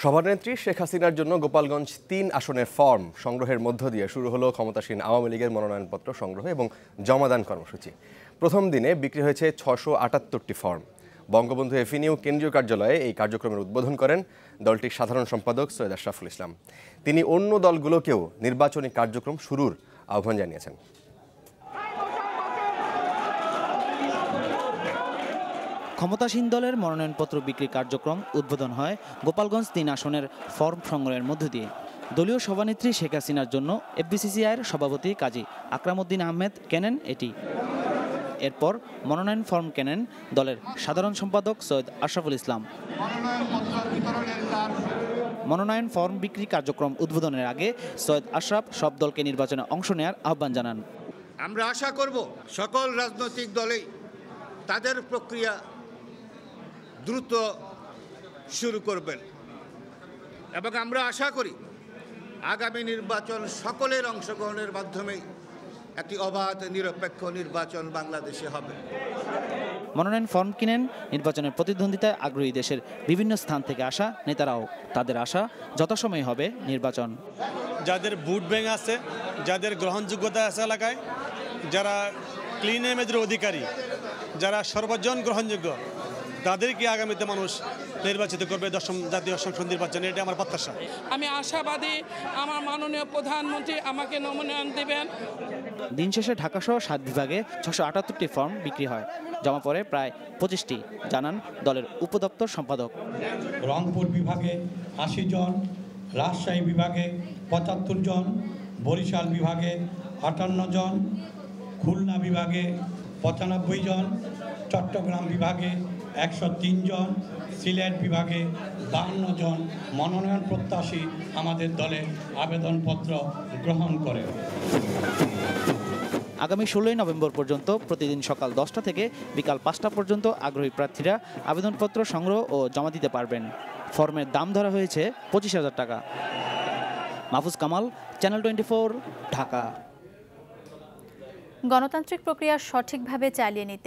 সভানেত্রী শেখ হাসিনার জন্য গোপালগঞ্জ ৩ আসনের ফর্ম সংগ্রহের মধ্য দিয়ে শুরু হলো ক্ষমতাসীন আওয়ামী লীগের মনোনয়নপত্র সংগ্রহ এবং জমাদান কর্মসূচি। প্রথম দিনে বিক্রি হয়েছে ৬৭৮টি ফর্ম। বঙ্গবন্ধু এভিনিউ কেন্দ্রীয় কার্যালয়ে এই কার্যক্রমের উদ্বোধন করেন দলটির সাধারণ সম্পাদক সৈয়দ আশরাফুল ইসলাম। তিনি অন্য দলগুলোকেও নির্বাচনী কার্যক্রম শুরুর আহ্বান জানিয়েছেন। ক্ষমতাসীন দলের মনোনয়নপত্র বিক্রি কার্যক্রম উদ্বোধন হয় গোপালগঞ্জ ৩ আসনের ফর্ম সংগ্রহের মধ্য দিয়ে। দলীয় সভানেত্রী শেখ হাসিনার জন্য এফবিসিসিআইয়ের সভাপতি কাজী আকরাম উদ্দিন আহমেদ কেনেন এটি। এরপর মনোনয়ন ফর্ম কেনেন দলের সাধারণ সম্পাদক সৈয়দ আশরাফুল ইসলাম। মনোনয়ন ফর্ম বিক্রি কার্যক্রম উদ্বোধনের আগে সৈয়দ আশরাফ সব দলকে নির্বাচনে অংশ নেওয়ার আহ্বান জানান। আমরা আশা করব সকল রাজনৈতিক দলেই তাদের প্রক্রিয়া দ্রুত শুরু করবেন এবং আমরা আশা করি আগামী নির্বাচন সকলের অংশগ্রহণের মাধ্যমে একটি অবাধ নিরপেক্ষ নির্বাচন বাংলাদেশে হবে। মনোনয়ন ফর্ম কিনেন নির্বাচনের প্রতিদ্বন্দ্বিতায় আগ্রহী দেশের বিভিন্ন স্থান থেকে আসা নেতারাও। তাদের আশা যথাসময়ে হবে নির্বাচন। যাদের ভোট ব্যাংক আছে, যাদের গ্রহণযোগ্যতা আছে এলাকায়, যারা ক্লিন ইমেজের অধিকারী, যারা সর্বজন গ্রহণযোগ্য, তাদেরকে আগামীতে মানুষ নির্বাচিত করবে দশম জাতীয় সংসদ নির্বাচনে। এটা আমার প্রত্যাশা। আমি আশাবাদী আমার মাননীয় প্রধানমন্ত্রী আমাকে মনোনয়ন দেবেন। দিন শেষে ঢাকাসহ ৭ বিভাগে ৬৭৮টি ফর্ম বিক্রি হয়। জমা পড়ে প্রায় ২৫টি, জানান দলের উপদপ্তর সম্পাদক। রংপুর বিভাগে ৮০ জন, রাজশাহী বিভাগে ৭৫ জন, বরিশাল বিভাগে ৫৮ জন, খুলনা বিভাগে ৯৫ জন, চট্টগ্রাম বিভাগে ১০৩ জন, সিলেট বিভাগে ৫২ জন মনোনয়ন প্রত্যাশী আমাদের দলে আবেদনপত্র গ্রহণ করে। আগামী ১৬ নভেম্বর পর্যন্ত প্রতিদিন সকাল ১০টা থেকে বিকাল ৫টা পর্যন্ত আগ্রহী প্রার্থীরা আবেদনপত্র সংগ্রহ ও জমা দিতে পারবেন। ফর্মের দাম ধরা হয়েছে ২৫,০০০ টাকা। মাহফুজ কামাল, চ্যানেল 24, ঢাকা। গণতান্ত্রিক প্রক্রিয়া সঠিকভাবে চালিয়ে নিতে